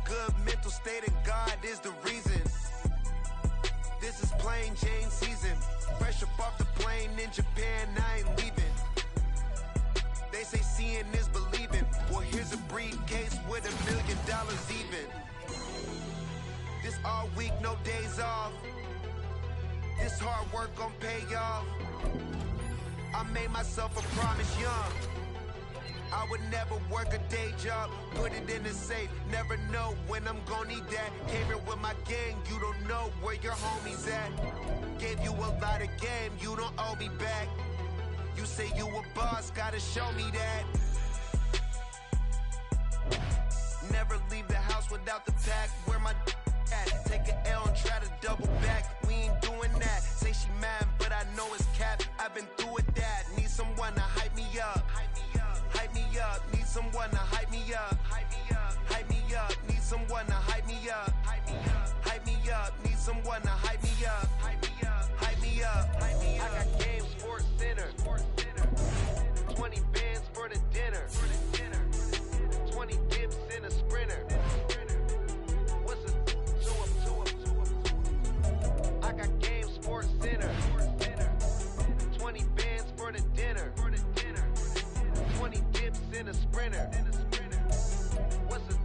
good mental state and God is the reason. This is plain Jane season. Fresh up off the plane in Japan, I ain't leaving. They say seeing is believing. Well, here's a briefcase with $1 million even. This all week, no days off. This hard work gon' pay off. I made myself a promise young. I would never work a day job, put it in the safe, never know when I'm gonna need that. Came here with my gang, you don't know where your homies at. Gave you a lot of game, you don't owe me back. You say you a boss, gotta show me that. Never leave the house without the pack, where my at. Take an L and try to double back, we ain't doing that. Say she mad, but I know it's cap, I've been through with that. Need someone to hype me up. Hype me up, need someone to hype me up. Hype me up, need someone to hype me up. Hype me up, need someone to hype me up. Hype me up, I got game, Sports Center. 20 bands for the dinner. 20 dips in a sprinter. What's a two up? I got game, Sports Center. 20 bands for the dinner. 20 dips in a sprinter. What's a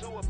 two up?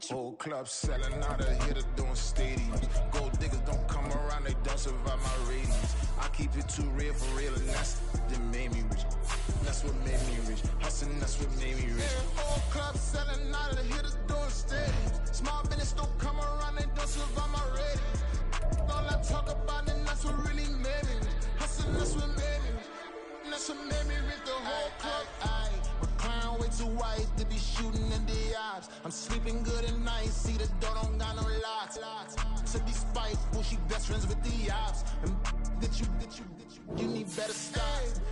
Whole club selling out of here to doing stadiums. Gold diggers don't come around, they don't survive my ratings. I keep it too real for real, and that's that made me rich. That's what made me rich. Hustling, that's what made me rich. Yeah, whole club selling out of here to doing stadiums. Small business don't come around, they don't survive my ratings. All I talk about, and that's what really made me rich. Hustling, that's what made me rich. That's what made me rich. The whole club. Way too wise to be shooting in the odds. I'm sleeping good at night, see the door don't got no locks. To be spiteful, she best friends with the ops. And you need better stop.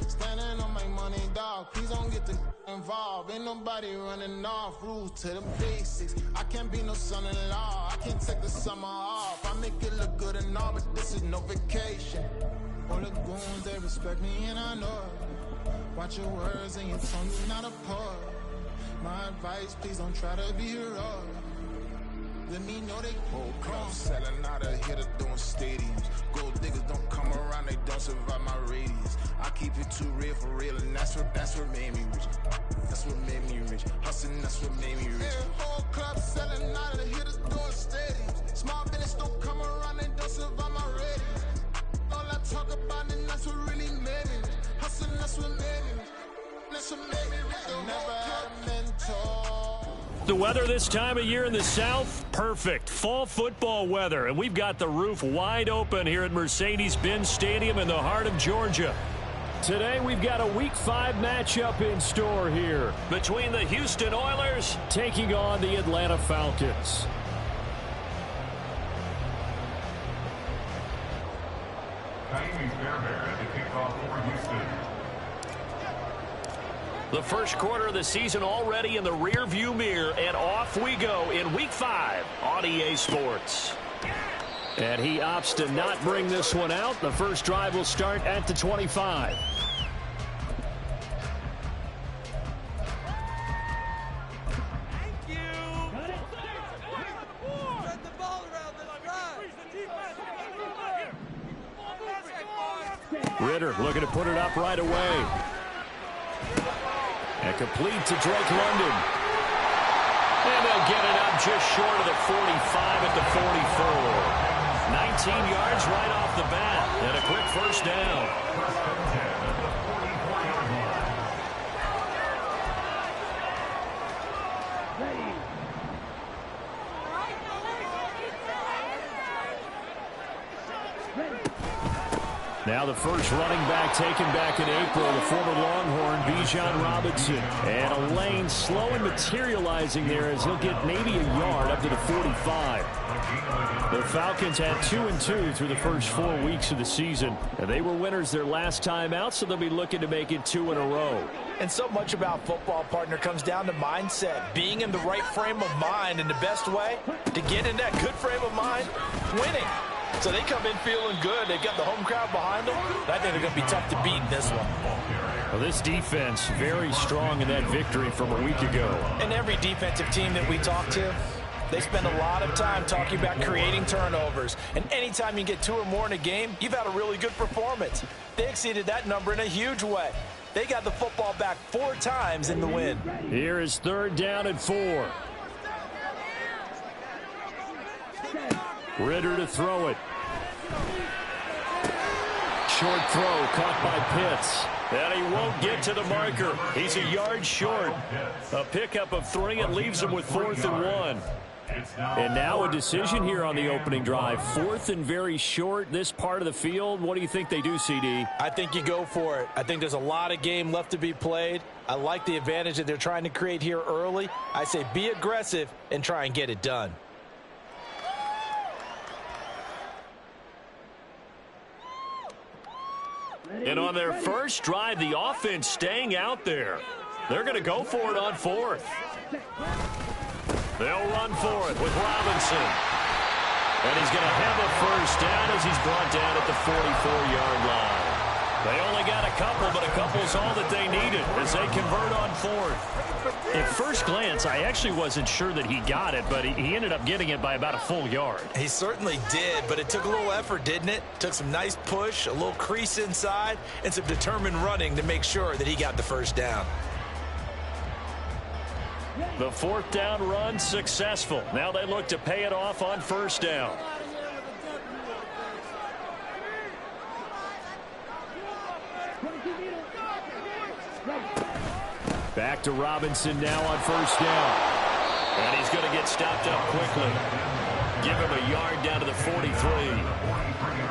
Standing on my money, dog. Please don't get involved. Ain't nobody running off. Rules to the basics. I can't be no son-in-law. I can't take the summer off. I make it look good and all, but this is no vacation. All the goons, they respect me and I know it. Watch your words and your tongue, you're not a part. My advice, please don't try to be heroic. Let me know they whole club selling out of here to doing stadiums. Gold diggers don't come around, they don't survive my radius. I keep it too real for real, and that's what made me rich. That's what made me rich. Hustling, that's what made me rich. Yeah, whole club selling out of here to doing stadiums. Small business don't come around, they don't survive my radius. All I talk about, and that's what really made me rich. Hustling, that's what made me rich. That's what made me rich. Never had a mentor. The weather this time of year in the South, perfect. Fall football weather, and we've got the roof wide open here at Mercedes-Benz Stadium in the heart of Georgia. Today we've got a Week 5 matchup in store here between the Houston Oilers taking on the Atlanta Falcons. The first quarter of the season already in the rear-view mirror, and off we go in Week 5 on EA Sports. And he opts to not bring this one out. The first drive will start at the 25. Ritter looking to put it up right away. And complete to Drake London. And they'll get it up just short of the 45 at the 44. 19 yards right off the bat. And a quick first down. Now the first running back taken back in April, the former Longhorn, Bijan Robinson. And a lane slow and materializing there as he'll get maybe a yard up to the 45. The Falcons had 2-2 through the first 4 weeks of the season. And they were winners their last time out, so they'll be looking to make it 2 in a row. And so much about football, partner, comes down to mindset. Being in the right frame of mind, and the best way to get in that good frame of mind, winning. So they come in feeling good. They've got the home crowd behind them. I think they're going to be tough to beat in this one. Well, this defense very strong in that victory from a week ago. And every defensive team that we talk to, they spend a lot of time talking about creating turnovers. And anytime you get 2 or more in a game, you've had a really good performance. They exceeded that number in a huge way. They got the football back 4 times in the win. Here is 3rd down and 4. Ritter to throw it. Short throw caught by Pitts. And he won't get to the marker. He's a yard short. A pickup of 3. It leaves him with 4th and 1. And now a decision here on the opening drive. 4th and very short, this part of the field. What do you think they do, CD? I think you go for it. I think there's a lot of game left to be played. I like the advantage that they're trying to create here early. I say be aggressive and try and get it done. And on their first drive, the offense staying out there. They're going to go for it on 4th. They'll run for it with Robinson. And he's going to have a first down as he's brought down at the 44-yard line. They only got a couple, but a couple's all that they needed as they convert on 4th. At first glance, I actually wasn't sure that he got it, but he ended up getting it by about a full yard. He certainly did, but it took a little effort, didn't it? Took some nice push, a little crease inside, and some determined running to make sure that he got the first down. The 4th down run successful. Now they look to pay it off on 1st down. Back to Robinson now on 1st down. And he's going to get stopped up quickly. Give him a yard down to the 43.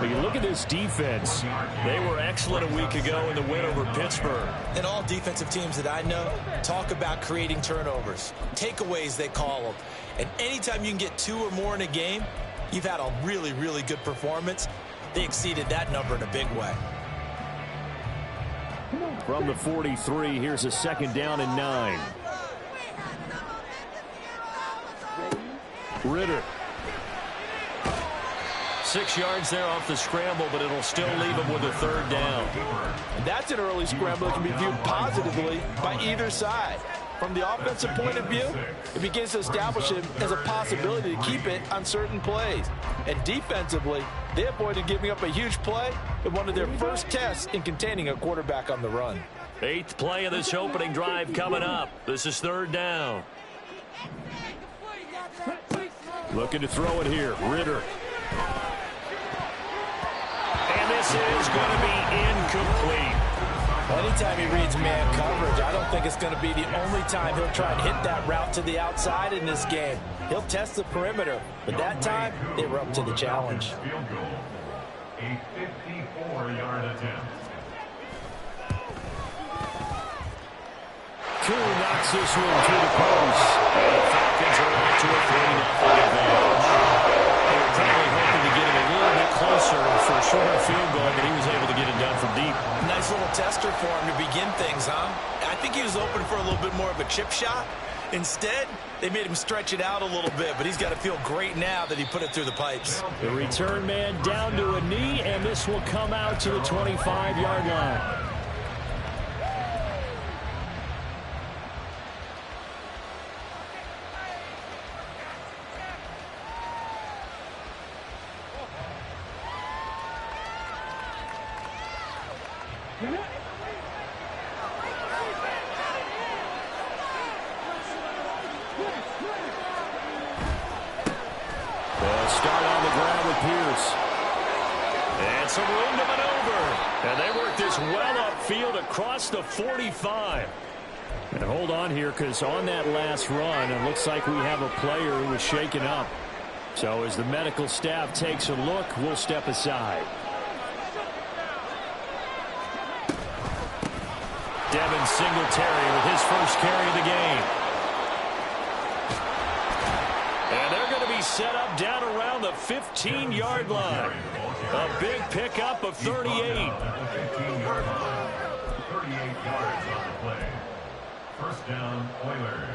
But you look at this defense. They were excellent a week ago in the win over Pittsburgh. And all defensive teams that I know talk about creating turnovers. Takeaways, they call them. And anytime you can get 2 or more in a game, you've had a really, really good performance. They exceeded that number in a big way. From the 43, here's a 2nd down and 9. Ritter. 6 yards there off the scramble, but it'll still leave him with a 3rd down. And that's an early scramble that can be viewed positively by either side. From the offensive point of view, it begins to establish him as a possibility to keep it on certain plays. And defensively, they avoided giving up a huge play in one of their first tests in containing a quarterback on the run. 8th play of this opening drive coming up. This is 3rd down. Looking to throw it here. Ritter. And this is going to be incomplete. Anytime he reads man coverage, I don't think it's going to be the only time he'll try and hit that route to the outside in this game. He'll test the perimeter, but that time, they were up to the challenge. A 54-yard attempt. Koo knocks this one through the post. And the Falcons are out to a 3-0 advantage. They were probably hoping to get him a little bit closer for a shorter field goal, but he was able to get it done from deep. Nice little tester for him to begin things, huh? I think he was open for a little bit more of a chip shot. Instead, they made him stretch it out a little bit, but he's got to feel great now that he put it through the pipes. The return man down to a knee, and this will come out to the 25-yard line. They'll start on the ground with Pierce. And some room to maneuver. And they work this well upfield across the 45. And hold on here, because on that last run, it looks like we have a player who was shaken up. So as the medical staff takes a look, we'll step aside. Devin Singletary with his first carry of the game. And they're going to be set up down around the 15-yard line. A big pickup of 38. 15-yard line. 38 yards on the play. First down, Oilers.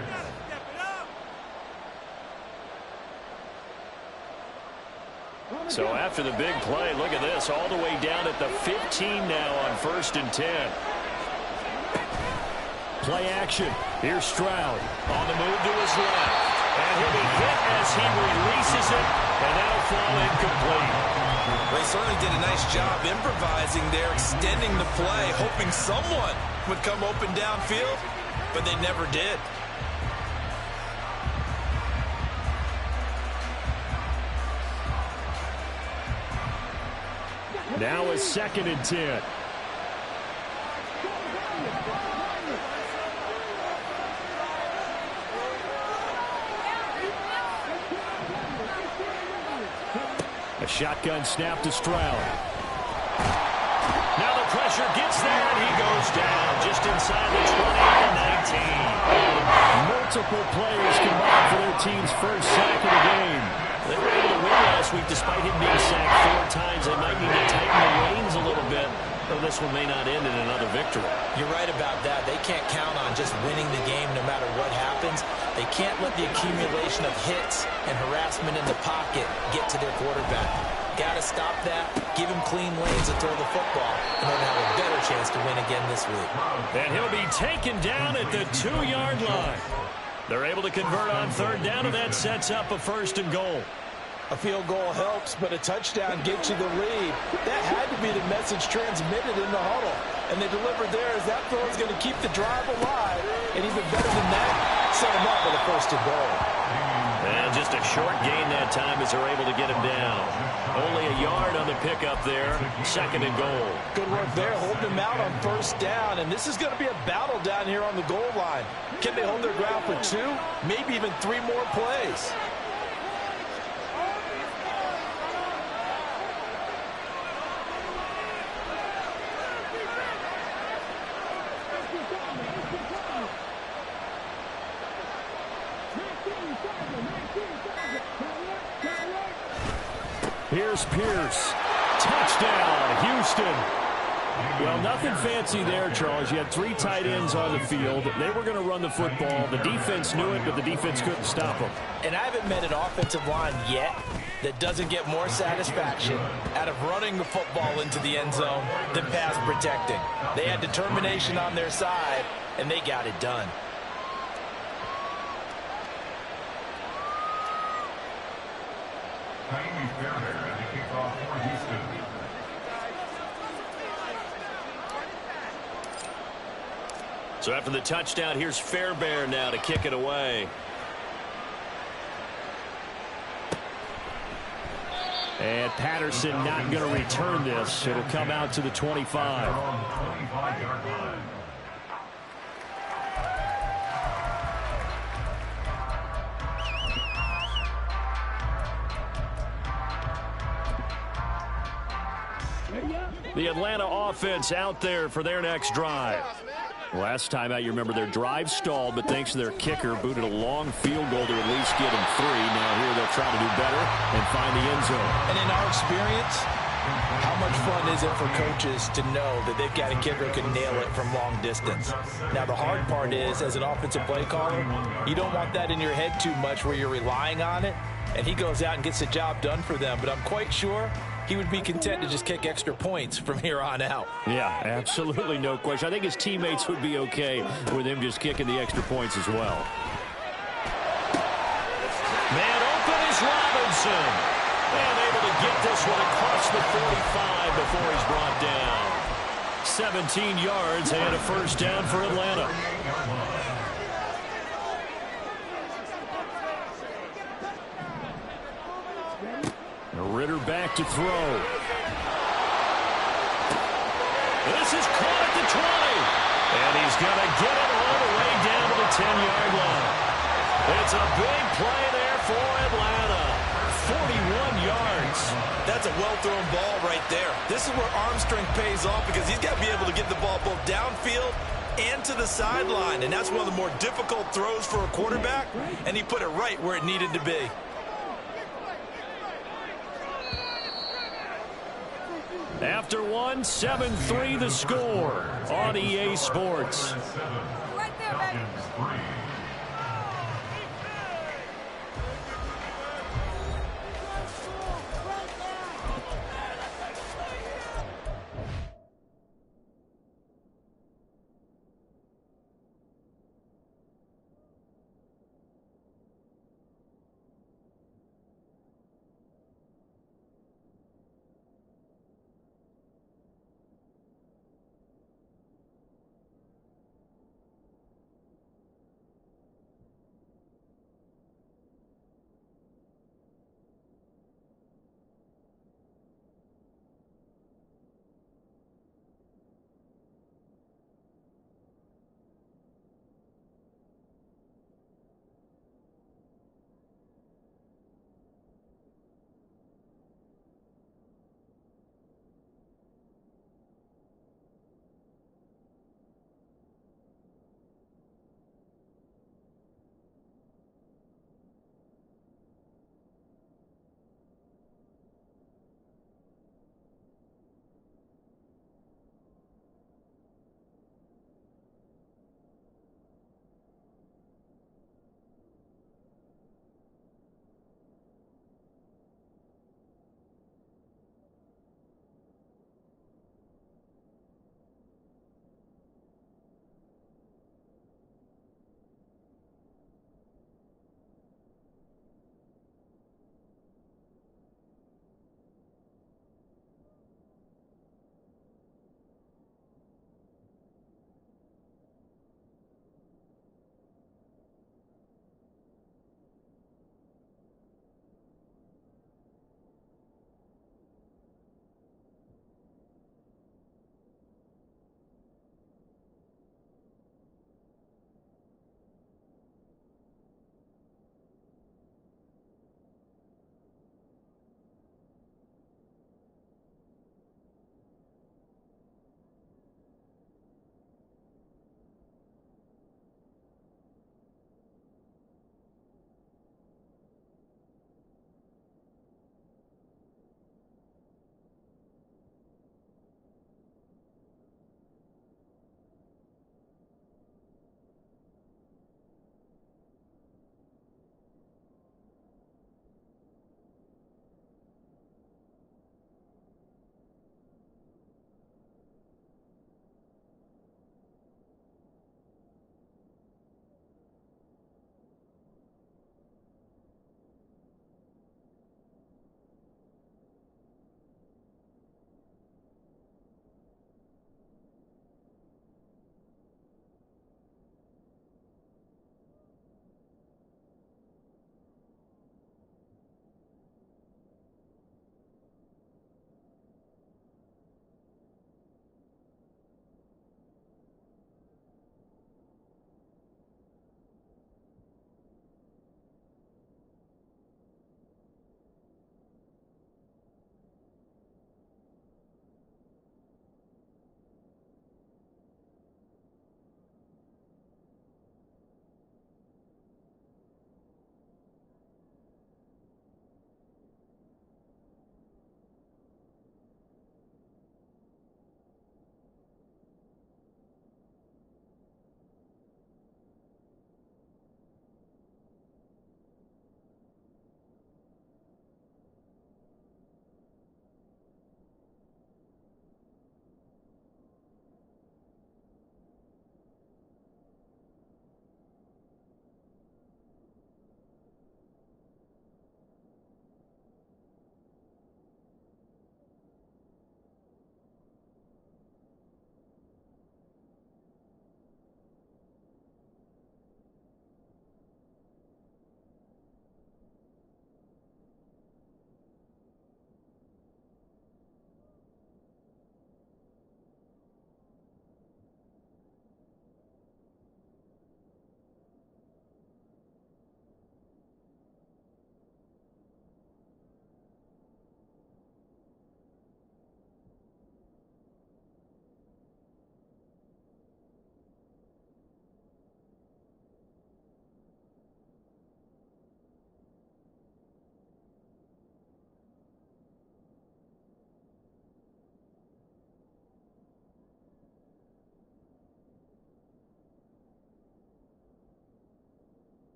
So after the big play, look at this, all the way down at the 15 now on 1st and 10. Play action. Here's Stroud on the move to his left. And he'll be hit as he releases it, and that'll fall incomplete. They certainly did a nice job improvising there, extending the play, hoping someone would come open downfield, but they never did. Now it's 2nd and 10. A shotgun snap to Stroud. Now the pressure gets there, and he goes down just inside the 20 to 19. Multiple players combined for their team's first sack of the game. They were able to win last week despite him being sacked 4 times. They might need to tighten the reins a little bit, though this one may not end in another victory. You're right about that. They can't count on just winning the game no matter what happens. They can't let the accumulation of hits and harassment in the pocket get to their quarterback. Got to stop that, give him clean lanes to throw the football in order to have a better chance to win again this week. And he'll be taken down at the 2-yard line. They're able to convert on 3rd down, and that sets up a 1st and goal. A field goal helps, but a touchdown gets you the lead. That had to be the message transmitted in the huddle. And they delivered there as that throw is going to keep the drive alive. And even better than that, set him up with a 1st and goal. And just a short gain that time as they're able to get him down. Only a yard on the pickup there. 2nd and goal. Good work there, holding him out on 1st down. And this is going to be a battle down here on the goal line. Can they hold their ground for 2, maybe even 3 more plays? Here's Pierce. Touchdown, Houston. Well, nothing fancy there, Charles. You had 3 tight ends on the field. They were going to run the football. The defense knew it, but the defense couldn't stop them. And I haven't met an offensive line yet that doesn't get more satisfaction out of running the football into the end zone than pass protecting. They had determination on their side, and they got it done. So after the touchdown, here's Fairbairn now to kick it away. And Patterson not going to return this. It'll come out to the 25. The Atlanta offense out there for their next drive. Last time out, you remember their drive stalled, but thanks to their kicker, booted a long field goal to at least get them 3. Now here they'll try to do better and find the end zone. And in our experience, how much fun is it for coaches to know that they've got a kicker who can nail it from long distance? Now the hard part is, as an offensive play caller, you don't want that in your head too much where you're relying on it, and he goes out and gets the job done for them. But I'm quite sure he would be content to just kick extra points from here on out. Yeah, absolutely, no question. I think his teammates would be okay with him just kicking the extra points as well. Man open is Robinson. And able to get this one across the 45 before he's brought down. 17 yards and a 1st down for Atlanta. Ritter back to throw. This is caught at the 20. And he's going to get it all the way down to the 10-yard line. It's a big play there for Atlanta. 41 yards. That's a well-thrown ball right there. This is where arm strength pays off because he's got to be able to get the ball both downfield and to the sideline. And that's one of the more difficult throws for a quarterback, and he put it right where it needed to be. After one, 7-3 the score on EA Sports. Right there, baby.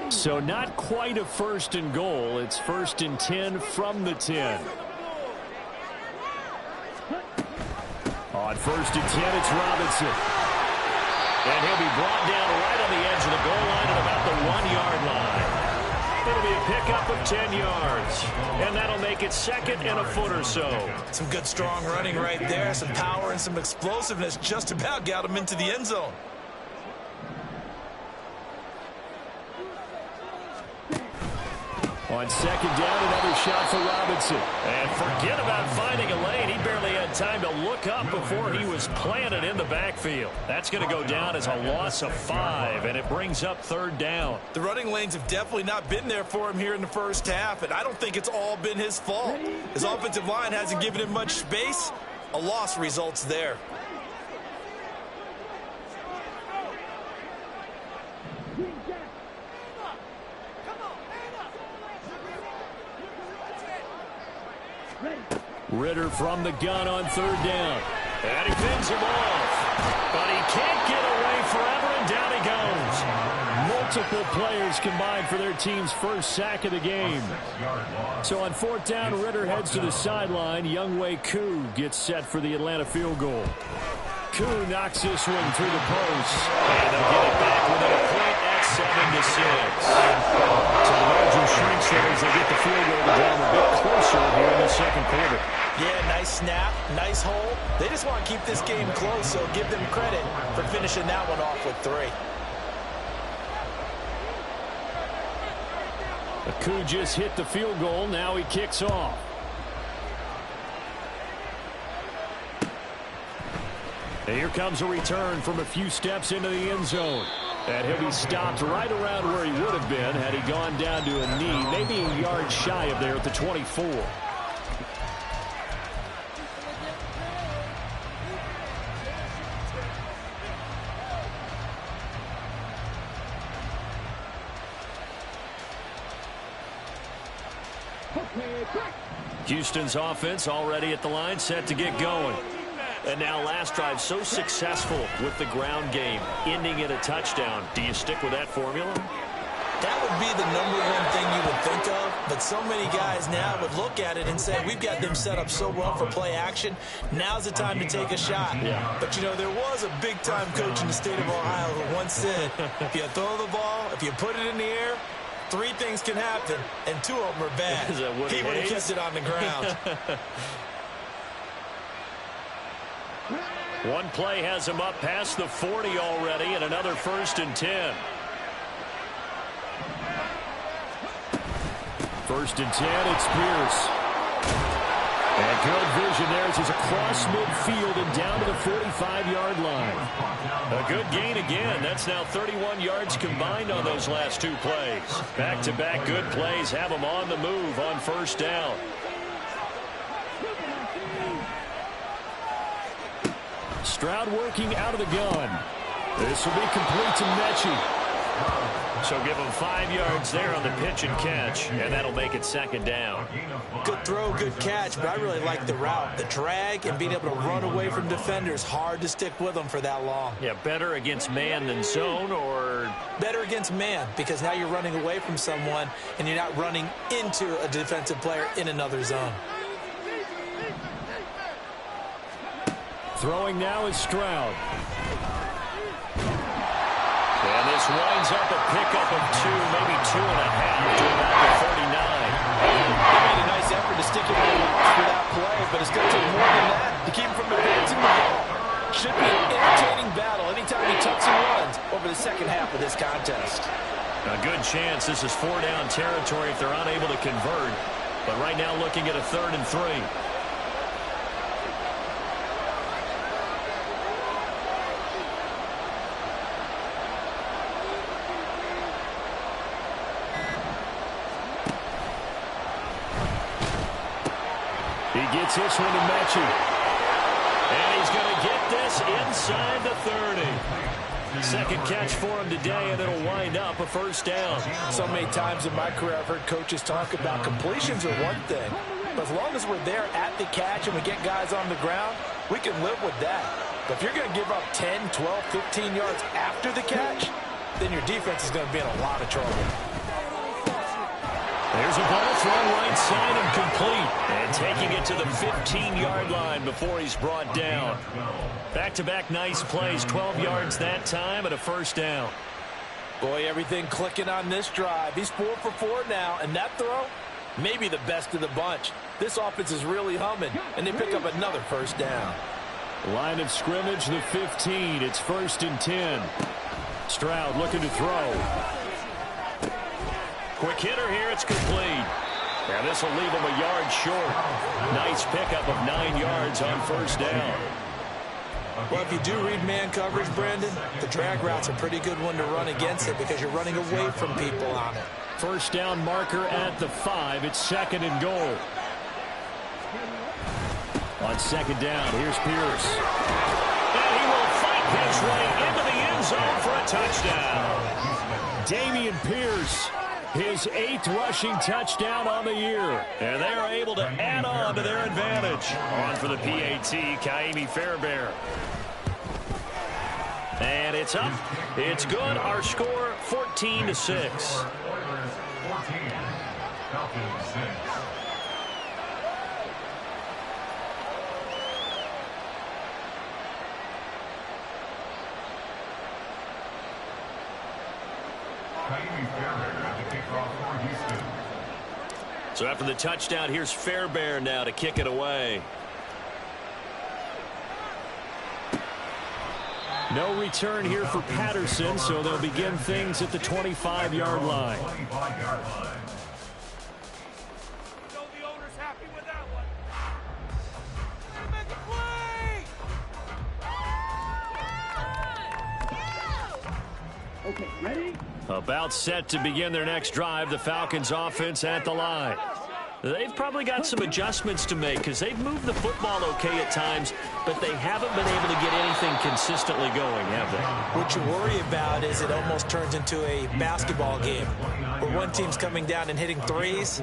So not quite a 1st and goal. It's 1st and 10 from the 10. On 1st and 10, it's Robinson. And he'll be brought down right on the edge of the goal line at about the 1-yard line. It'll be a pickup of 10 yards. And that'll make it 2nd and a foot or so. Some good strong running right there. Some power and some explosiveness just about got him into the end zone. On 2nd down, another shot for Robinson. And forget about finding a lane. He barely had time to look up before he was planted in the backfield. That's going to go down as a loss of 5, and it brings up 3rd down. The running lanes have definitely not been there for him here in the first half, and I don't think it's all been his fault. His offensive line hasn't given him much space. A loss results there. Ritter from the gun on 3rd down. And he fends him off. But he can't get away forever, and down he goes. Multiple players combined for their team's first sack of the game. So on 4th down, Ritter heads to the sideline. Younghoe Koo gets set for the Atlanta field goal. Koo knocks this one through the post. And they'll get it back within a point at 7-6. So the margin shrinks there as they get the field goal to down a bit closer here in the 2nd quarter. Yeah, nice snap, nice hole. They just want to keep this game close, so give them credit for finishing that one off with 3. Koo just hit the field goal. Now he kicks off. And here comes a return from a few steps into the end zone. And he'll be stopped right around where he would have been had he gone down to a knee, maybe a yard shy of there at the 24. Houston's offense already at the line, set to get going. And now last drive so successful with the ground game, ending in a touchdown. Do you stick with that formula? That would be the #1 thing you would think of, but so many guys now would look at it and say, we've got them set up so well for play action. Now's the time to take a shot. Yeah. But, you know, there was a big-time coach in the state of Ohio who once said, if you throw the ball, if you put it in the air, 3 things can happen, and 2 of them are bad. He would have kept it on the ground. One play has him up past the 40 already, and another 1st and 10. 1st and 10, it's Pierce. And good vision there as he's across midfield and down to the 45-yard line. A good gain again. That's now 31 yards combined on those last 2 plays. Back-to-back good plays have him on the move on 1st down. Stroud working out of the gun. This will be complete to Mechie. So give him 5 yards there on the pitch and catch, and that'll make it 2nd down. Good throw, good catch, but I really like the route. The drag and being able to run away from defenders, hard to stick with them for that long. Yeah, better against man than zone, or? Better against man, because now you're running away from someone, and you're not running into a defensive player in another zone. Throwing now is Stroud. And this winds up a pickup of 2, maybe 2.5 to about the 39. They made a nice effort to stick him in the box for that play, but it's going to take more than that to keep him from advancing the ball. Should be an entertaining battle anytime he tucks and runs over the 2nd half of this contest. A good chance this is 4-down territory if they're unable to convert. But right now looking at a 3rd and 3. Gets this one to Mechie. And he's going to get this inside the 30. Second catch for him today, and it'll wind up a 1st down. So many times in my career I've heard coaches talk about completions are one thing, but as long as we're there at the catch and we get guys on the ground, we can live with that. But if you're going to give up 10, 12, 15 yards after the catch, then your defense is going to be in a lot of trouble. There's a ball thrown right side and complete. And taking it to the 15-yard line before he's brought down. Back-to-back nice plays, 12 yards that time and a first down. Boy, everything clicking on this drive. He's 4 for 4 now, and that throw, maybe the best of the bunch. This offense is really humming, and they pick up another first down. Line of scrimmage, the 15. It's 1st and 10. Stroud looking to throw. Quick hitter here. It's complete. Now this will leave him a yard short. Nice pickup of 9 yards on first down. Well, if you do read man coverage, Brandon, the drag route's a pretty good one to run against it because you're running away from people on it. First down marker at the 5. It's 2nd and goal. On 2nd down, here's Pierce. And he will fight his way into the end zone for a touchdown. Dameon Pierce, his 8th rushing touchdown on the year. And they are able to add on to their advantage. On for the PAT, Kaimi Fairbairn. And it's up. It's good. Our score, 14-6. Oilers 14, Falcons 6. So after the touchdown, here's Fairbairn now to kick it away. No return here for Patterson, so they'll begin things at the 25-yard line. So the owner's happy with that one. Make a play! Okay, ready? About set to begin their next drive, the Falcons offense at the line. They've probably got some adjustments to make because they've moved the football okay at times, but they haven't been able to get anything consistently going, have they? What you worry about is it almost turns into a basketball game where one team's coming down and hitting threes,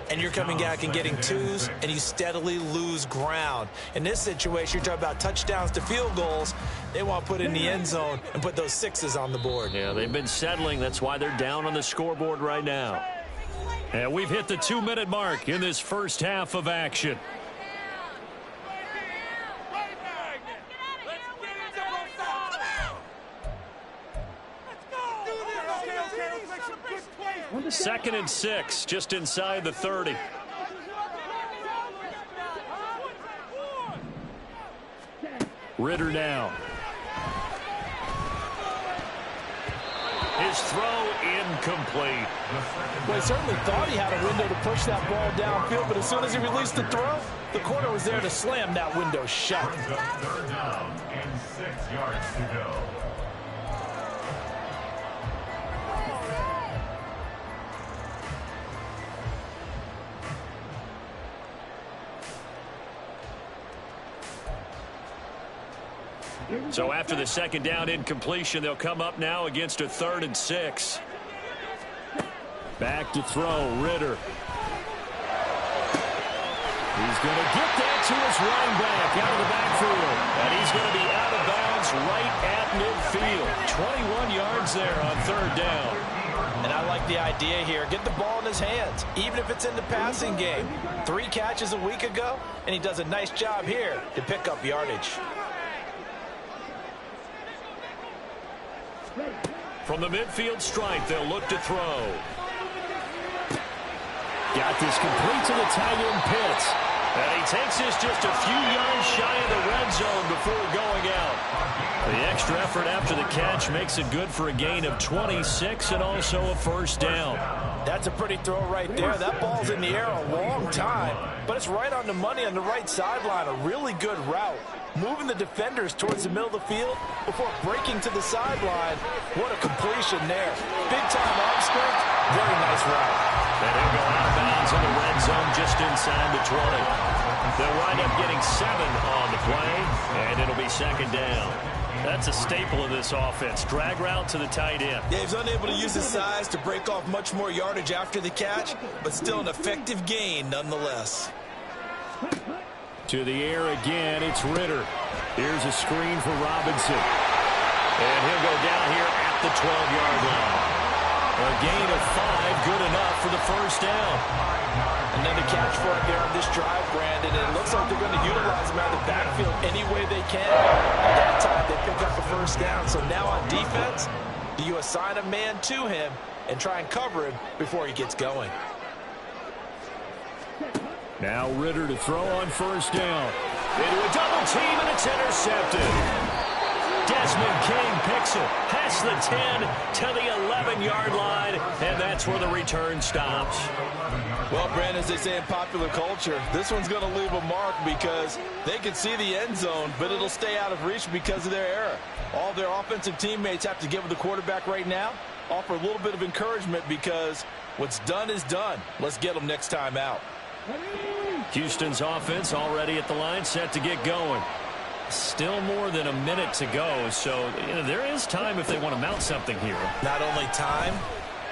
and you're coming back and getting twos, and you steadily lose ground. In this situation, you're talking about touchdowns to field goals. They want to put in the end zone and put those sixes on the board. Yeah, they've been settling. That's why they're down on the scoreboard right now. And we've hit the 2-minute mark in this first half of action. Second and 6, just inside the 30. Ritter now. His throw incomplete. Well, he certainly thought he had a window to push that ball downfield, but as soon as he released the throw, the corner was there to slam that window shut. Third down and 6 yards to go. So after the second down incompletion, they'll come up now against a 3rd and 6. Back to throw, Ritter. He's going to get that to his running back out of the backfield. And he's going to be out of bounds right at midfield. 21 yards there on 3rd down. And I like the idea here. Get the ball in his hands, even if it's in the passing game. 3 catches a week ago, and he does a nice job here to pick up yardage. From the midfield stripe, they'll look to throw. Got this complete to the tight end Pitts. And he takes this just a few yards shy of the red zone before going out. The extra effort after the catch makes it good for a gain of 26 and also a first down. That's a pretty throw right there. That ball's in the air a long time, but it's right on the money on the right sideline. A really good route. Moving the defenders towards the middle of the field before breaking to the sideline. What a completion there. Big-time arm strength. Very nice route. And he'll go out of bounds in the red zone just inside the 20. They'll wind up getting 7 on the play, and it'll be 2nd down. That's a staple of this offense. Drag route to the tight end. Yeah, he's unable to use his size to break off much more yardage after the catch, but still an effective gain nonetheless. To the air again, it's Ritter. Here's a screen for Robinson. And he'll go down here at the 12-yard line. A gain of 5, good enough for the first down. Another catch for him there on this drive, Brandon. And it looks like they're going to utilize him out of the backfield any way they can. At that time, they pick up the first down. So now on defense, do you assign a man to him and try and cover him before he gets going? Now Ritter to throw on first down. Into a double team, and it's intercepted. Desmond King picks it past the 10 to the 11-yard line, and that's where the return stops. Well, Brandon, as they say in popular culture, this one's going to leave a mark because they can see the end zone, but it'll stay out of reach because of their error. All their offensive teammates have to give the quarterback right now, offer a little bit of encouragement because what's done is done. Let's get them next time out. Houston's offense already at the line, set to get going. Still more than a minute to go, so there is time if they want to mount something here. Not only time,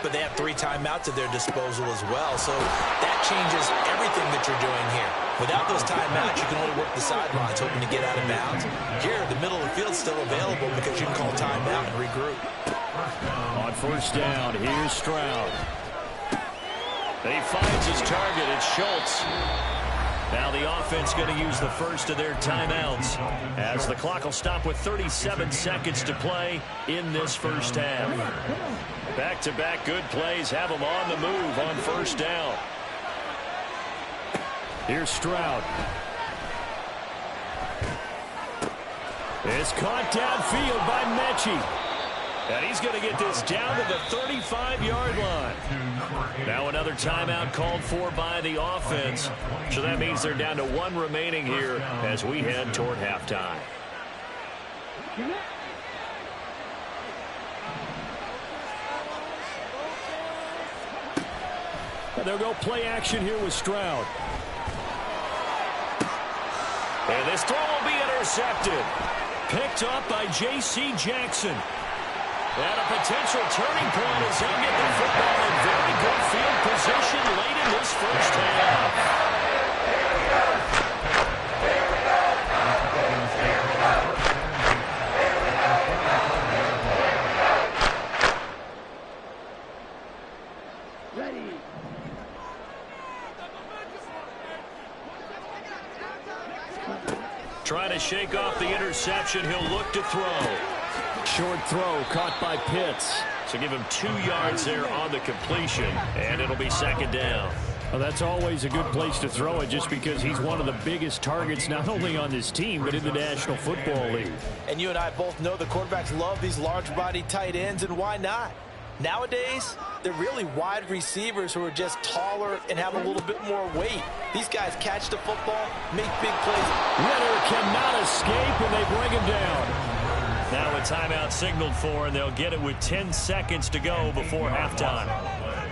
but they have 3 timeouts at their disposal as well. So that changes everything that you're doing here. Without those timeouts, you can only work the sidelines, hoping to get out of bounds. Here, the middle of the field's still available because you can call timeout and regroup. On first down, here's Stroud. He finds his target. It's Schultz. Now the offense going to use the first of their timeouts as the clock will stop with 37 seconds to play in this first half. Back-to-back good plays have them on the move on first down. Here's Stroud. It's caught downfield by Mechie. And he's going to get this down to the 35-yard line. Now another timeout called for by the offense. So that means they're down to 1 remaining here as we head toward halftime. And they'll go play action here with Stroud. And this throw will be intercepted. Picked up by J.C. Jackson. And a potential turning point as he'll get the football in very good field position late in this first half. Ready. Trying to shake off the interception. He'll look to throw. Short throw caught by Pitts. So give him 2 yards there on the completion, and it'll be second down. Well, that's always a good place to throw it just because he's one of the biggest targets not only on this team but in the National Football League. And you and I both know the quarterbacks love these large-body tight ends, and why not? Nowadays, they're really wide receivers who are just taller and have a little bit more weight. These guys catch the football, make big plays. Ritter cannot escape, and they bring him down. Now a timeout signaled for, and they'll get it with 10 seconds to go before halftime.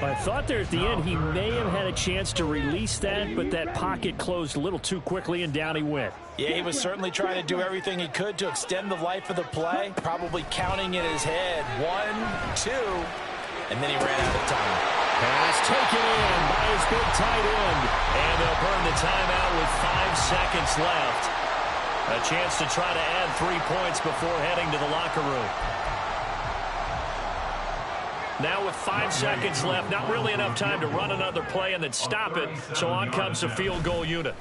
I thought there at the end he may have had a chance to release that, but that pocket closed a little too quickly, and down he went. Yeah, he was certainly trying to do everything he could to extend the life of the play, probably counting in his head 1, 2, and then he ran out of time. Pass taken in by his big tight end, and they'll burn the timeout with 5 seconds left. A chance to try to add 3 points before heading to the locker room. Now with 5 seconds left, not really enough time to run another play and then stop it, so on comes the field goal unit.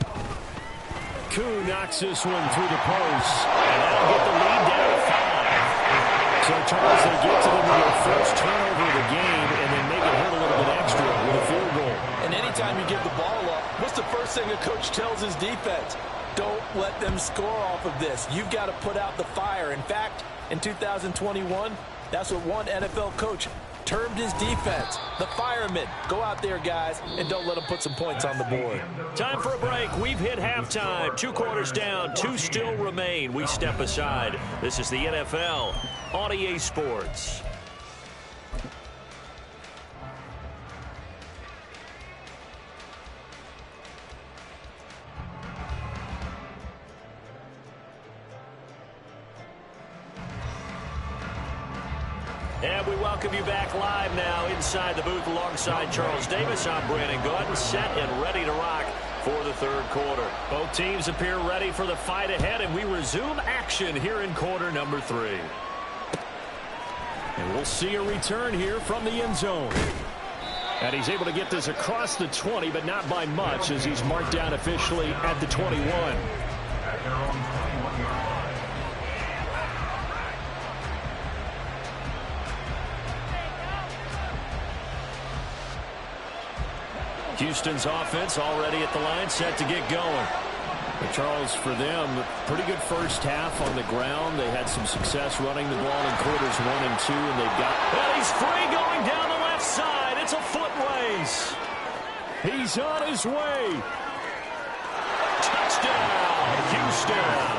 Koo knocks this one through the post, and that'll get the lead down to 5. So Charles, they get to them with their first turnover of the game and then make it hurt a little bit extra with a field goal. And anytime you give the ball up, what's the first thing a coach tells his defense? Don't let them score off of this. You've got to put out the fire. In fact, in 2021, that's what one NFL coach termed his defense. The firemen. Go out there, guys, and don't let them put some points on the board. Time for a break. We've hit halftime. 2 quarters down. 2 still remain. We step aside. This is the NFL on EA Sports. And we welcome you back live now inside the booth alongside Charles Davis. I'm Brandon Gordon, set and ready to rock for the third quarter. Both teams appear ready for the fight ahead, and we resume action here in quarter number 3. And we'll see a return here from the end zone. And he's able to get this across the 20, but not by much, as he's marked down officially at the 21. At their own 21-yard line. Houston's offense already at the line, set to get going. But Charles, for them, pretty good first half on the ground. They had some success running the ball in quarters 1 and 2, and they've got... And he's free going down the left side. It's a foot race. He's on his way. Touchdown, Houston.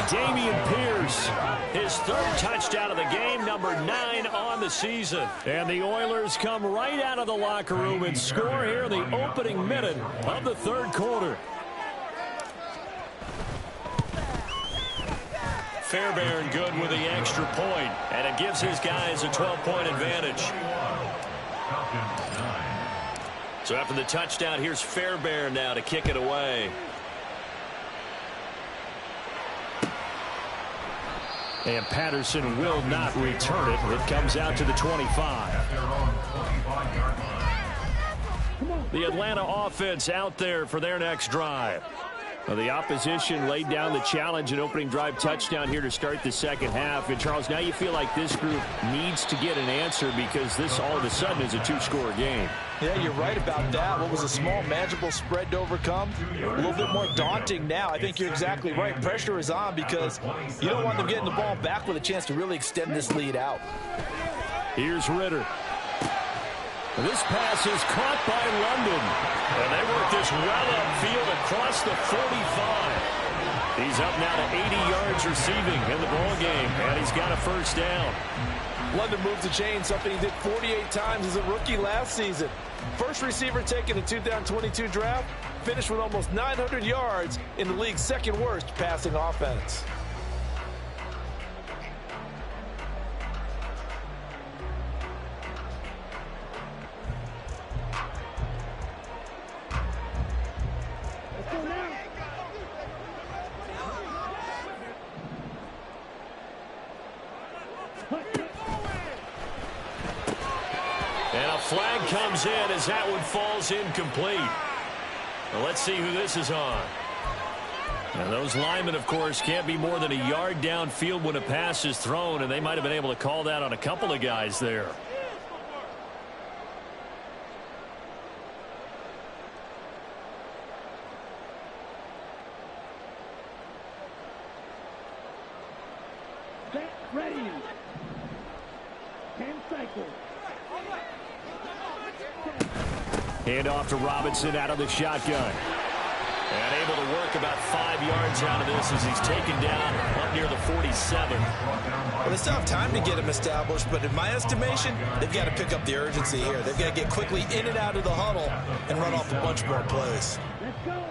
Dameon Pierce, his 3rd touchdown of the game, number 9 on the season. And the Oilers come right out of the locker room and score here in the opening minute of the 3rd quarter. Fairbairn good with the extra point, and it gives his guys a 12-point advantage. So after the touchdown, here's Fairbairn now to kick it away. And Patterson will not return it. It comes out to the 25. The Atlanta offense out there for their next drive. Well, the opposition laid down the challenge and opening drive touchdown here to start the second half. And, Charles, now you feel like this group needs to get an answer because this all of a sudden is a 2-score game. Yeah, you're right about that. What was a small, manageable spread to overcome, a little bit more daunting now. I think you're exactly right. Pressure is on because you don't want them getting the ball back with a chance to really extend this lead out. Here's Ritter. This pass is caught by London. And they work this well upfield across the 45. He's up now to 80 yards receiving in the ball game, and he's got a first down. London moves the chain, something he did 48 times as a rookie last season. First receiver taken in the 2022 draft, finished with almost 900 yards in the league's 2nd worst passing offense. Flag comes in as that one falls incomplete. Well, let's see who this is on. And those linemen, of course, can't be more than a yard downfield when a pass is thrown, and they might have been able to call that on a couple of guys there. Ready. 10 cycles. Hand off to Robinson out of the shotgun. And able to work about 5 yards out of this as he's taken down up near the 47. Well, they still have time to get him established, but in my estimation, they've got to pick up the urgency here. They've got to get quickly in and out of the huddle and run off a bunch more plays. Let's go.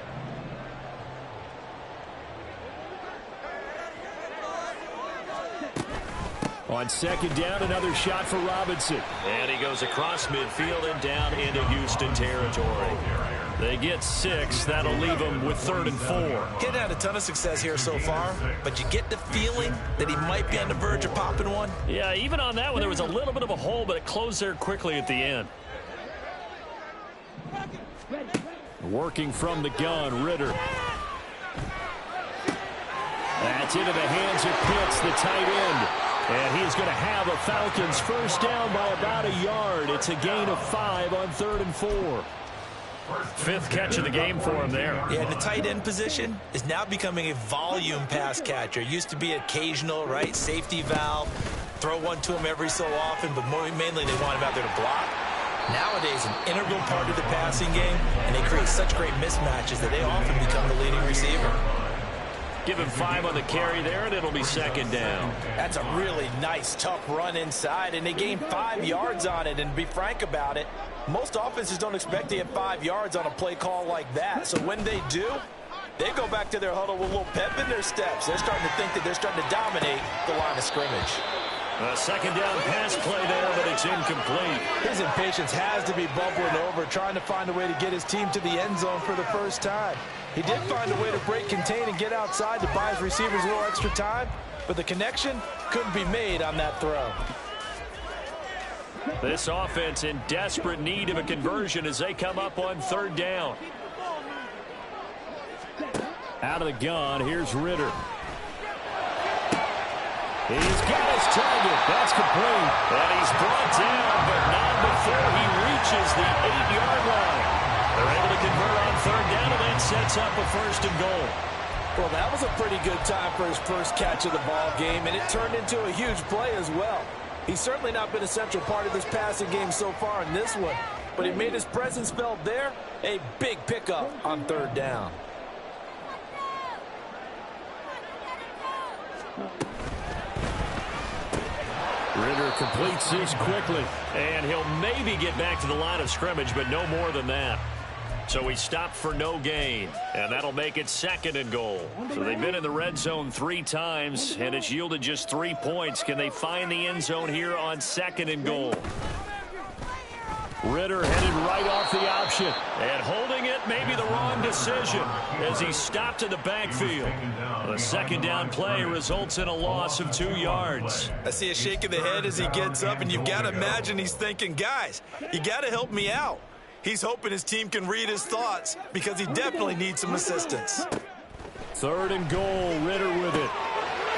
On second down, another shot for Robinson. And he goes across midfield and down into Houston territory. They get 6. That'll leave them with 3rd and 4. Getting had a ton of success here so far, but you get the feeling that he might be on the verge of popping one. Yeah, even on that one, there was a little bit of a hole, but it closed there quickly at the end. Working from the gun, Ritter. That's into the hands of Pitts, the tight end. And he's going to have a Falcons first down by about a yard. It's a gain of 5 on 3rd and 4. 5th catch of the game for him there. Yeah, and the tight end position is now becoming a volume pass catcher. Used to be occasional, right? Safety valve. Throw one to him every so often, but mainly they want him out there to block. Nowadays, an integral part of the passing game, and they create such great mismatches that they often become the leading receiver. Give him 5 on the carry there, and it'll be 2nd down. That's a really nice, tough run inside, and they gained 5 yards on it. And to be frank about it, most offenses don't expect to get 5 yards on a play call like that. So when they do, they go back to their huddle with a little pep in their steps. They're starting to think that they're starting to dominate the line of scrimmage. A 2nd down pass play there, but it's incomplete. His impatience has to be bubbling over, trying to find a way to get his team to the end zone for the first time. He did find a way to break contain and get outside to buy his receivers a little extra time, but the connection couldn't be made on that throw. This offense in desperate need of a conversion as they come up on third down. Out of the gun, here's Ritter. He's got his target. That's complete. And he's brought down, but not before he reaches the 8-yard line. They're able to convert on third down, and that sets up a first and goal. Well, that was a pretty good time for his first catch of the ball game, and it turned into a huge play as well. He's certainly not been a central part of this passing game so far in this one, but he made his presence felt there. A big pickup on third down. Ritter completes this quickly, and he'll maybe get back to the line of scrimmage, but no more than that. So he stopped for no gain, and that'll make it second and goal. So they've been in the red zone 3 times, and it's yielded just 3 points. Can they find the end zone here on second and goal? Ritter headed right off the option, and holding it may be the wrong decision as he stopped in the backfield. The second down play results in a loss of 2 yards. I see a shake of the head as he gets up, and you've got to imagine he's thinking, guys, you got to help me out. He's hoping his team can read his thoughts because he definitely needs some assistance. Third and goal, Ritter with it.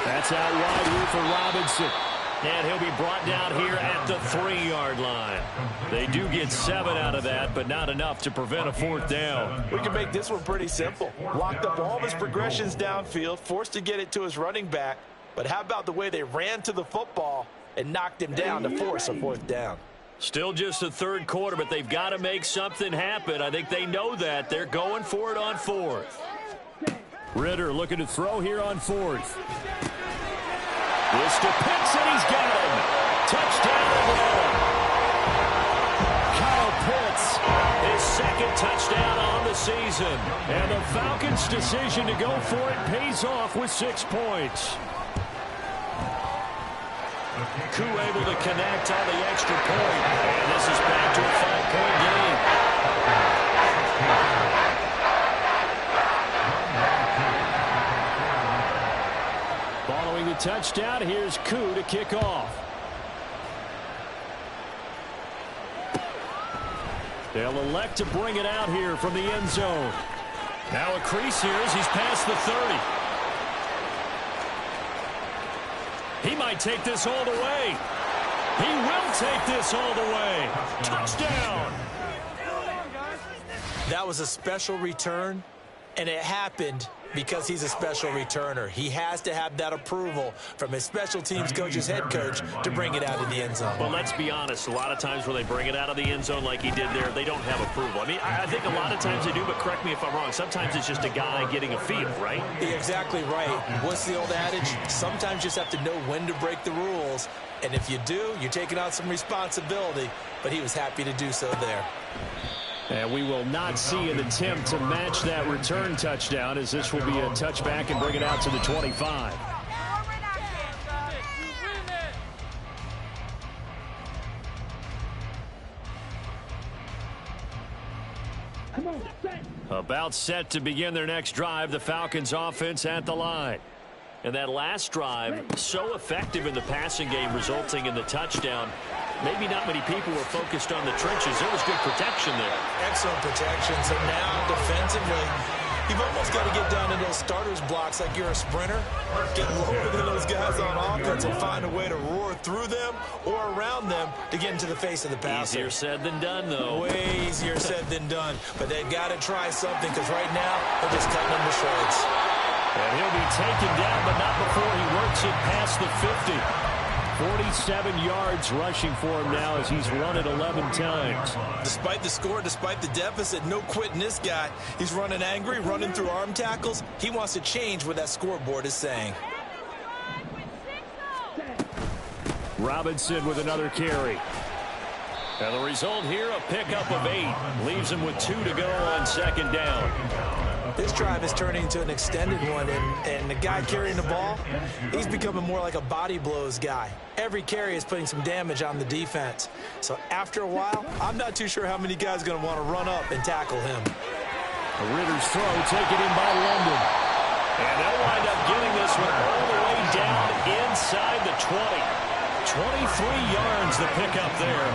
That's out wide here for Robinson. And he'll be brought down here at the 3-yard line. They do get 7 out of that, but not enough to prevent a fourth down. We can make this one pretty simple. Locked up all of his progressions downfield, forced to get it to his running back. But how about the way they ran to the football and knocked him down to force a fourth down? Still just the third quarter, but they've got to make something happen. I think they know that. They're going for it on fourth. Ritter looking to throw here on fourth. This to Pitts, and he's got him. Touchdown Atlanta. Kyle Pitts, his second touchdown on the season. And the Falcons' decision to go for it pays off with 6 points. Koo able to connect on the extra point. And this is back to a 5-point game. Following the touchdown, here's Koo to kick off. They'll elect to bring it out here from the end zone. Now a crease here as he's past the 30. He might take this all the way. He will take this all the way. Touchdown. That was a special return, and it happened because he's a special returner. He has to have that approval from his special teams coach, his head coach, to bring it out of the end zone. Well, let's be honest. A lot of times when they bring it out of the end zone like he did there, they don't have approval. I mean, I think a lot of times they do, but correct me if I'm wrong. Sometimes it's just a guy getting a feel, right? You're exactly right. What's the old adage? Sometimes you just have to know when to break the rules. And if you do, you're taking on some responsibility. But he was happy to do so there. And we will not see an attempt to match that return touchdown, as this will be a touchback and bring it out to the 25. About set to begin their next drive, the Falcons offense at the line. And that last drive, so effective in the passing game, resulting in the touchdown. Maybe not many people were focused on the trenches. There was good protection there. Excellent protection. So now, defensively, you've almost got to get down in those starters blocks like you're a sprinter. Get lower than those guys on offense and find a way to roar through them or around them to get into the face of the passer. Easier said than done, though. Way easier said than done. But they've got to try something because right now, they're just cutting them to shreds. And he'll be taken down, but not before he works it past the 50. 47 yards rushing for him now as he's run it 11 times. Despite the score, despite the deficit, no quitting this guy. He's running angry, running through arm tackles. He wants to change what that scoreboard is saying. Robinson with another carry. And the result here, a pickup of 8. Leaves him with 2 to go on second down. This drive is turning into an extended one, and the guy carrying the ball, he's becoming more like a body blows guy. Every carry is putting some damage on the defense. So after a while, I'm not too sure how many guys are going to want to run up and tackle him. Ritter's throw taken in by London. And they'll wind up getting this one all the way down inside the 20. 23 yards the pickup there.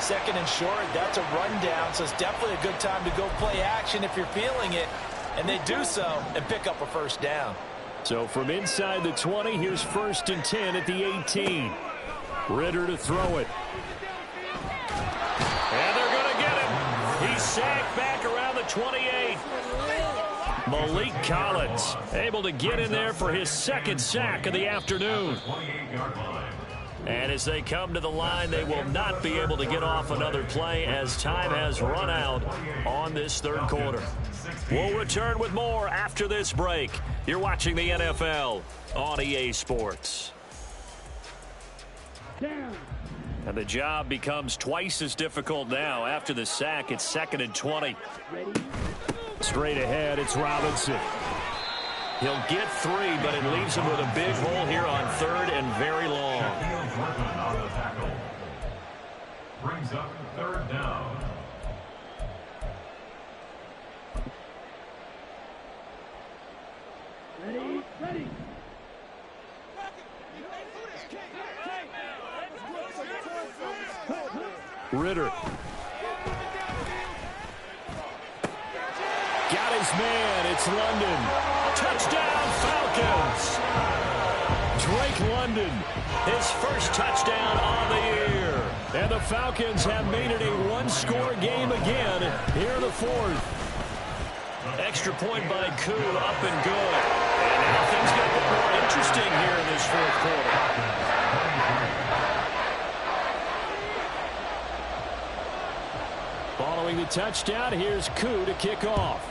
Second and short, that's a rundown, so it's definitely a good time to go play action if you're feeling it. And they do so and pick up a first down. So from inside the 20, here's 1st and 10 at the 18. Ritter to throw it. And they're going to get him. He's sacked back around the 28. Malik Collins able to get in there for his 2nd sack of the afternoon. And as they come to the line, they will not be able to get off another play as time has run out on this 3rd quarter. We'll return with more after this break. You're watching the NFL on EA Sports. And the job becomes twice as difficult now. After the sack, it's 2nd and 20. Straight ahead, it's Robinson. He'll get 3, but it leaves him with a big hole here on 3rd and very long. Brings up 3rd down. Ready. Ritter. Got his man. It's London. Touchdown, Falcons. Drake London, his 1st touchdown on the year. And the Falcons have made it a 1-score game again here in the 4th. Extra point by Koo, up and good. And now things get a bit more interesting here in this 4th quarter. Following the touchdown, here's Koo to kick off.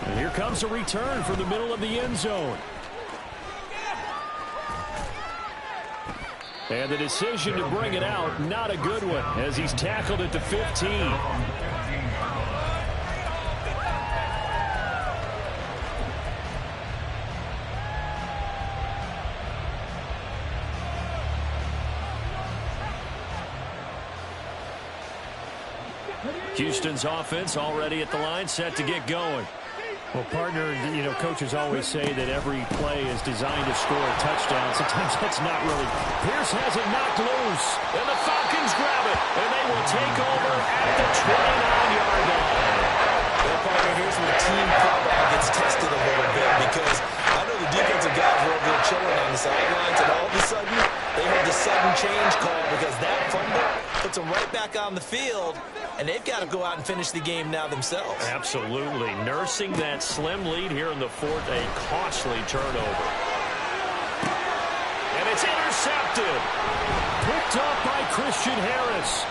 And here comes a return from the middle of the end zone. And the decision to bring it out, not a good one, as he's tackled at the 15. Houston's offense already at the line, set to get going. Well, partner, coaches always say that every play is designed to score a touchdown. Sometimes that's not really. Pierce has it knocked loose, and the Falcons grab it, and they will take over at the 29-yard line. Well, partner, here's where team football gets tested a little bit, because I know the defensive guys were over there chilling on the sidelines, and all of a sudden, they heard the sudden change call because that fumble puts them right back on the field, and they've got to go out and finish the game now themselves. Absolutely. Nursing that slim lead here in the 4th, a costly turnover. And it's intercepted. Picked up by Christian Harris.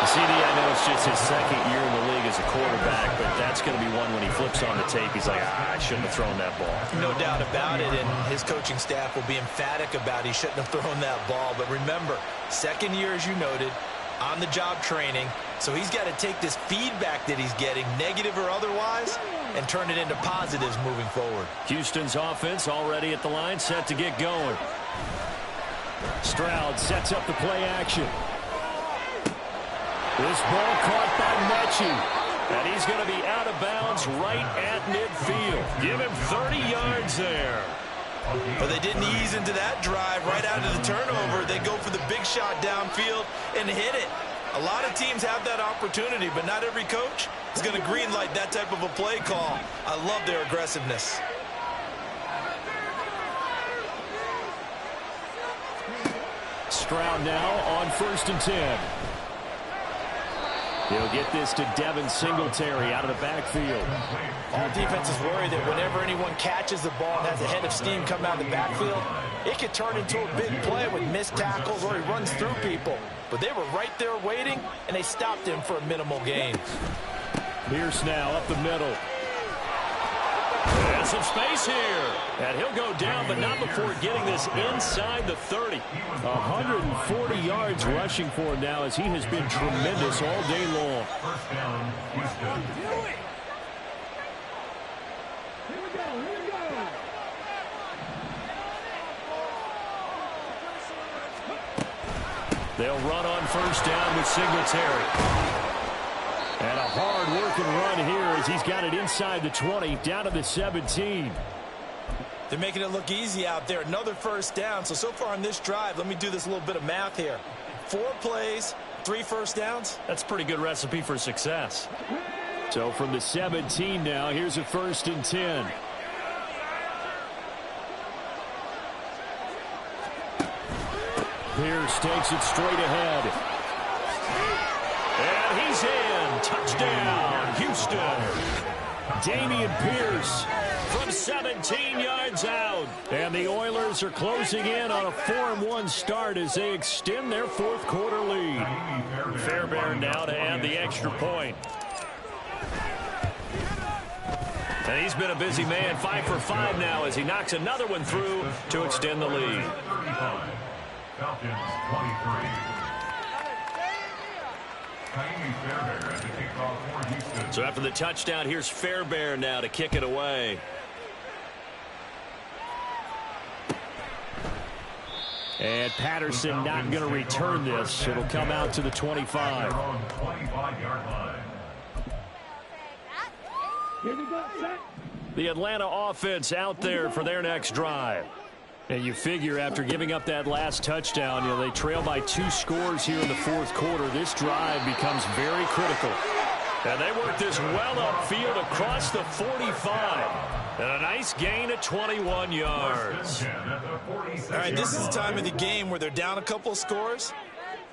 CD, I know it's just his 2nd year in the league as a quarterback, but that's going to be one when he flips on the tape. He's like, I shouldn't have thrown that ball. No doubt about it, and his coaching staff will be emphatic about he shouldn't have thrown that ball. But remember, 2nd year, as you noted, on-the-job training, so he's got to take this feedback that he's getting, negative or otherwise, and turn it into positives moving forward. Houston's offense already at the line, set to get going. Stroud sets up the play action. This ball caught by Mechie, and he's going to be out of bounds right at midfield. Give him 30 yards there. But they didn't ease into that drive right out of the turnover. They go for the big shot downfield and hit it. A lot of teams have that opportunity, but not every coach is going to greenlight that type of a play call. I love their aggressiveness. Stroud now on 1st and 10. He'll get this to Devin Singletary out of the backfield. All defenses worry that whenever anyone catches the ball and has a head of steam come out of the backfield, it could turn into a big play with missed tackles or he runs through people. But they were right there waiting, and they stopped him for a minimal gain. Pierce now up the middle. There's some space here. And he'll go down, but not before getting this inside the 30. 140 yards rushing for him now as he has been tremendous all day long. First down, Houston. Here we go. They'll run on 1st down with Singletary. And a hard-working run here as he's got it inside the 20, down to the 17. They're making it look easy out there. Another first down. So far on this drive, let me do this little bit of math here. 4 plays, 3 first downs. That's a pretty good recipe for success. So from the 17 now, here's a 1st and 10. Pierce takes it straight ahead. And he's in. Touchdown, Houston. Dameon Pierce from 17 yards out. And the Oilers are closing in on a 4-1 start as they extend their 4th quarter lead. Fairbairn now to add the extra point. And he's been a busy man, 5 for 5 now as he knocks another one through to extend the lead. Falcons 23. So after the touchdown, here's Fairbairn now to kick it away. And Patterson not going to return this. It'll come out to the 25. Here we go, set. The Atlanta offense out there for their next drive. And you figure after giving up that last touchdown, they trail by 2 scores here in the 4th quarter. This drive becomes very critical. And they work this well upfield across the 45. And a nice gain of 21 yards. All right, this is the time of the game where they're down a couple of scores,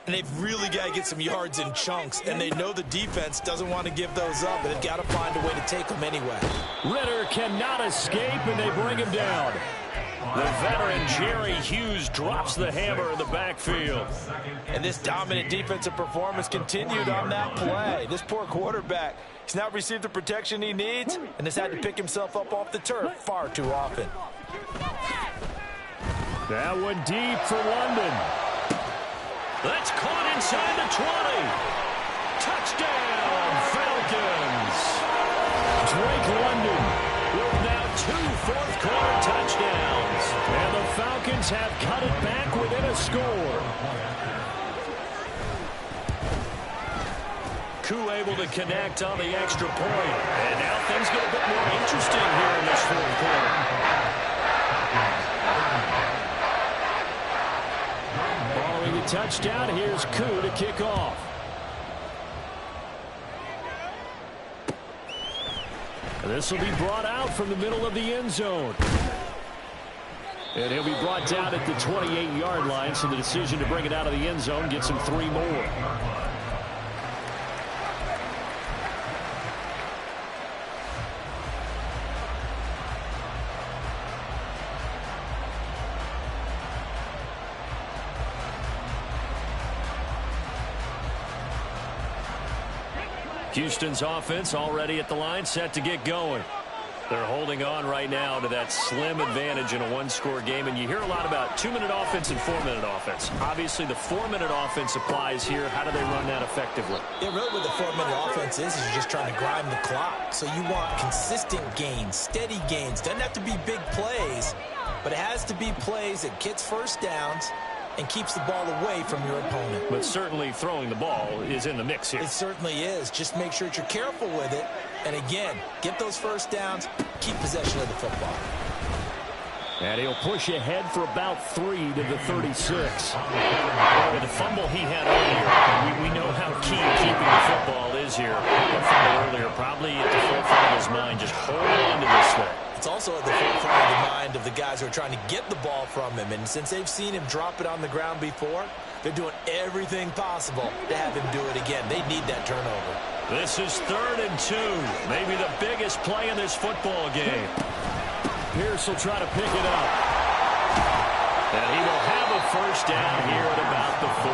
and they've really got to get some yards in chunks, and they know the defense doesn't want to give those up, but they've got to find a way to take them anyway. Ritter cannot escape, and they bring him down. The veteran Jerry Hughes drops the hammer in the backfield. And this dominant defensive performance continued on that play. This poor quarterback, he's not received the protection he needs and has had to pick himself up off the turf far too often. That one deep for London. That's caught inside the 20. Touchdown, Falcons. Drake London with now 2 fourth-quarter touchdowns. And the Falcons have cut it back within a score. Koo able to connect on the extra point. And now things get a bit more interesting here in this 4th quarter. Following the touchdown, here's Koo to kick off. This will be brought out from the middle of the end zone. And he'll be brought down at the 28-yard line, so the decision to bring it out of the end zone gets him 3 more. Houston's offense already at the line, set to get going. They're holding on right now to that slim advantage in a 1-score game, and you hear a lot about 2-minute offense and 4-minute offense. Obviously, the 4-minute offense applies here. How do they run that effectively? Yeah, really what the 4-minute offense is you're just trying to grind the clock. So you want consistent gains, steady gains. Doesn't have to be big plays, but it has to be plays that gets first downs and keeps the ball away from your opponent. But certainly throwing the ball is in the mix here. It certainly is. Just make sure that you're careful with it. And again, get those first downs, keep possession of the football. And he'll push ahead for about 3 to the 36. With the fumble he had earlier, we know how key keeping the football is here. That fumble earlier, probably at the forefront of his mind, just hold on to this thing. It's also at the forefront of the mind of the guys who are trying to get the ball from him. And since they've seen him drop it on the ground before, they're doing everything possible to have him do it again. They need that turnover. This is 3rd and 2. Maybe the biggest play in this football game. Pierce will try to pick it up. And he will have a first down here at about the 40.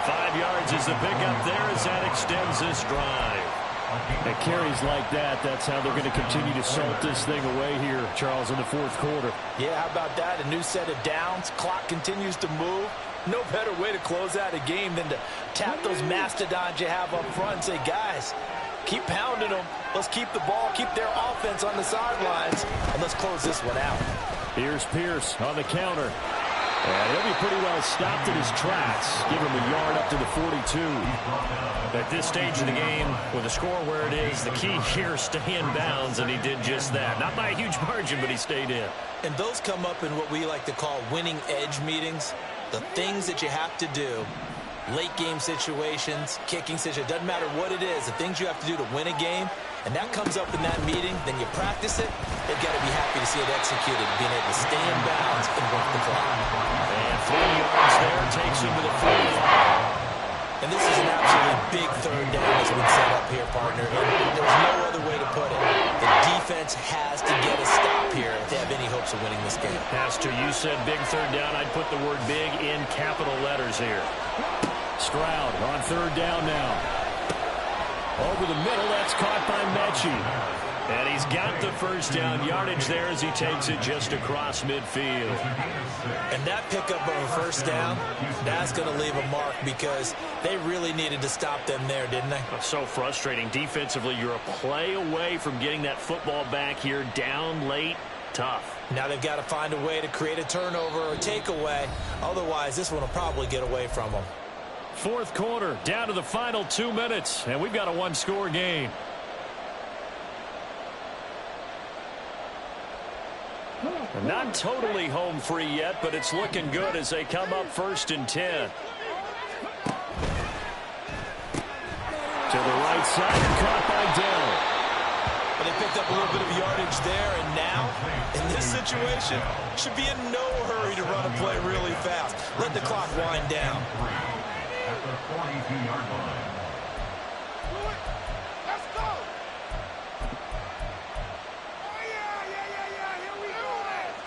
5 yards is the pickup there as that extends this drive. And carries like that, that's how they're going to continue to salt this thing away here, Charles, in the 4th quarter. Yeah, how about that? A new set of downs. Clock continues to move. No better way to close out a game than to tap those mastodons you have up front and say, guys, keep pounding them. Let's keep the ball, keep their offense on the sidelines, and let's close this one out. Here's Pierce on the counter. And he'll be pretty well stopped in his tracks. Give him a yard up to the 42. At this stage of the game, with the score where it is, the key here is stay in bounds, and he did just that. Not by a huge margin, but he stayed in. And those come up in what we like to call winning edge meetings. The things that you have to do, late game situations, kicking situations, doesn't matter what it is, the things you have to do to win a game, and that comes up in that meeting, then you practice it, they've got to be happy to see it executed, being able to stay in bounds and work the clock. And 3 yards there takes him to the 45. And this is an absolutely big third down that's been set up here, partner. And there's no other way to put it. The defense has to get a stop here if they have any hopes of winning this game. Pastor, you said big third down. I'd put the word big in capital letters here. Stroud on third down now. Over the middle, that's caught by Mechie. And he's got the first down yardage there as he takes it just across midfield. And that pickup of a first down, that's going to leave a mark because they really needed to stop them there, didn't they? So frustrating. Defensively, you're a play away from getting that football back here down late. Tough. Now they've got to find a way to create a turnover or takeaway. Otherwise, this one will probably get away from them. Fourth quarter, down to the final 2 minutes, and we've got a one-score game. Not totally home free yet, but it's looking good as they come up 1st and 10. To the right side, and caught by Dell. But they picked up a little bit of yardage there, and now, in this situation, should be in no hurry to run a play really fast. Let the clock wind down. At the 42-yard line. Let's go. Oh, yeah, here we go.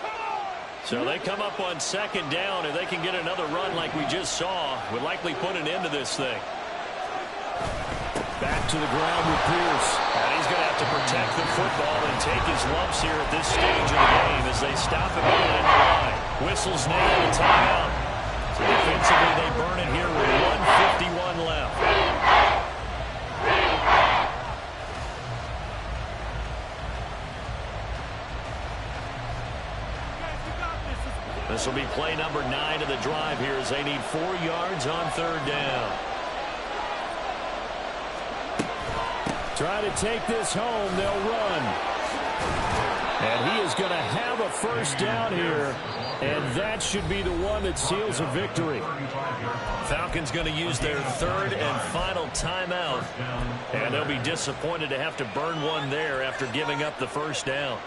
Come on. So they come up on 2nd down, and they can get another run like we just saw. Would likely put an end to this thing. Back to the ground with Pierce. And he's going to have to protect the football and take his lumps here at this stage of the game as they stop him behind the line. Whistles nailed the timeout. So defensively, they burn it here with 1:51 left. This will be play number 9 of the drive here as they need 4 yards on 3rd down. Try to take this home. They'll run. And he is going to have a first down here. And that should be the one that seals a victory. Falcons going to use their 3rd and final timeout. And they'll be disappointed to have to burn one there after giving up the first down.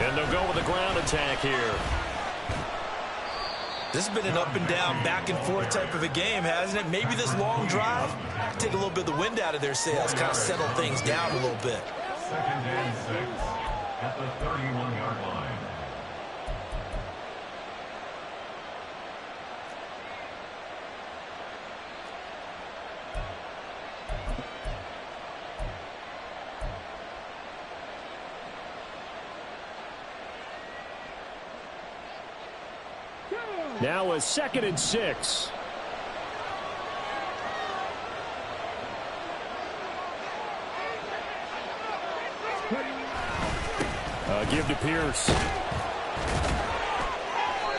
And they'll go with a ground attack here. This has been an up and down, back and forth type of a game, hasn't it? Maybe this long drive take a little bit of the wind out of their sails, kind of settle things down a little bit. 2nd and 6 at the 31-yard line. Now a 2nd and 6. Give to Pierce.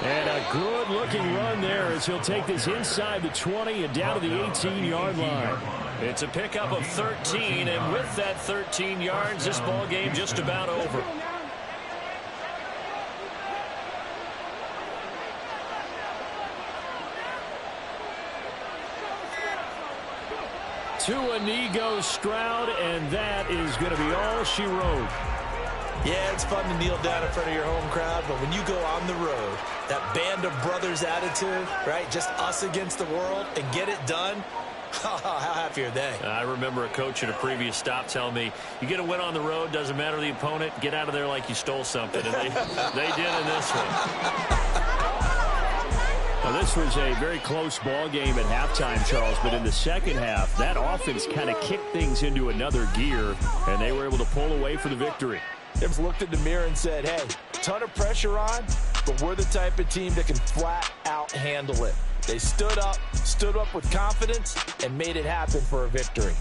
And a good-looking run there as he'll take this inside the 20 and down to the 18-yard line. It's a pickup of 13, and with that 13 yards, this ball game just about over. To a knee goes Stroud, and that is going to be all she wrote. Yeah, it's fun to kneel down in front of your home crowd, but when you go on the road, that band of brothers attitude, right, just us against the world, and get it done, how happy are they? I remember a coach at a previous stop telling me, you get a win on the road, doesn't matter the opponent, get out of there like you stole something. And they did in this one. Well, this was a very close ball game at halftime, Charles, but in the second half, that offense kind of kicked things into another gear, and they were able to pull away for the victory. They've looked in the mirror and said, hey, ton of pressure on, but we're the type of team that can flat out handle it. They stood up with confidence, and made it happen for a victory.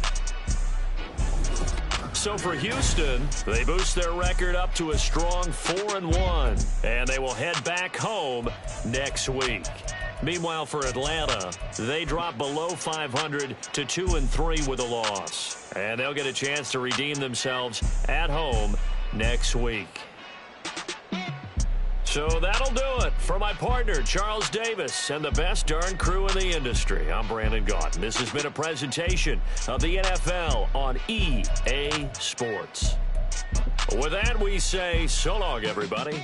So for Houston, they boost their record up to a strong 4-1, and they will head back home next week. Meanwhile, for Atlanta, they drop below 500 to 2-3 with a loss, and they'll get a chance to redeem themselves at home next week. So that'll do it for my partner, Charles Davis, and the best darn crew in the industry. I'm Brandon Gaudin. This has been a presentation of the NFL on EA Sports. With that, we say so long, everybody.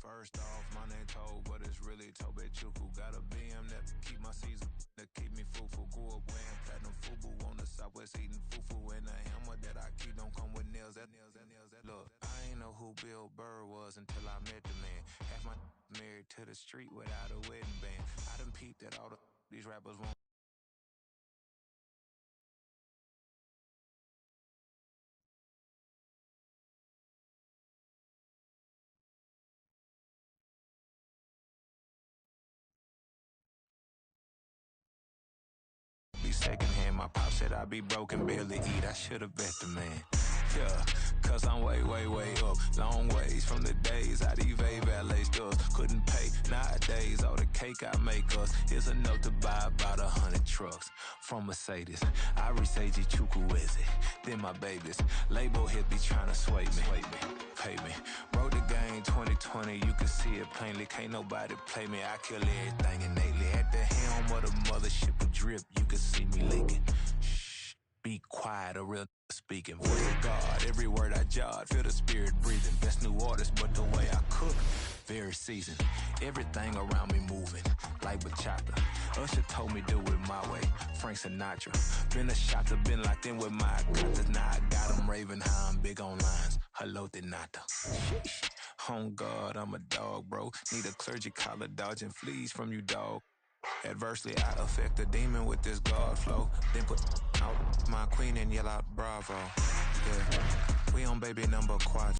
First off, my name Toe, but it's really Tobe Chuku. Got a BM that keep my season, that keep me fufu. Grew up wearing platinum fubu on the southwest eating fufu. And a hammer that I keep don't come with nails. Look, I ain't know who Bill Burr was until I met the man. Half my married to the street without a wedding band. I done peeped at all these rappers won't. Be secondhand, my pop said I'd be broken, barely eat. I should've bet the man. Yeah, cause I'm way, way, way up. Long ways from the days I evade valet stores. Couldn't pay nowadays. All the cake I make us is enough to buy about 100 trucks from Mercedes. I resage Chukwueze, then my babies. Label hit be trying to sway me. Pay me. Wrote the game 2020, you can see it plainly. Can't nobody play me. I kill everything innately. At the helm of the mothership of drip, you can see me leaking. Shh, be quiet, a real speaking. Voice of God, every word I jot, feel the spirit breathing. Best new artist, but the way I cook, very seasoned. Everything around me moving, like bachata. Usher told me do it my way, Frank Sinatra. Been a shotter, been locked in with my guys. Now I got them raving how I'm big on lines. Hello, Denata. On God, I'm a dog, bro. Need a clergy collar, dodging fleas from you, dog. Adversely, I affect the demon with this God flow. Then put out my queen and yell out bravo. Yeah, we on baby number quad.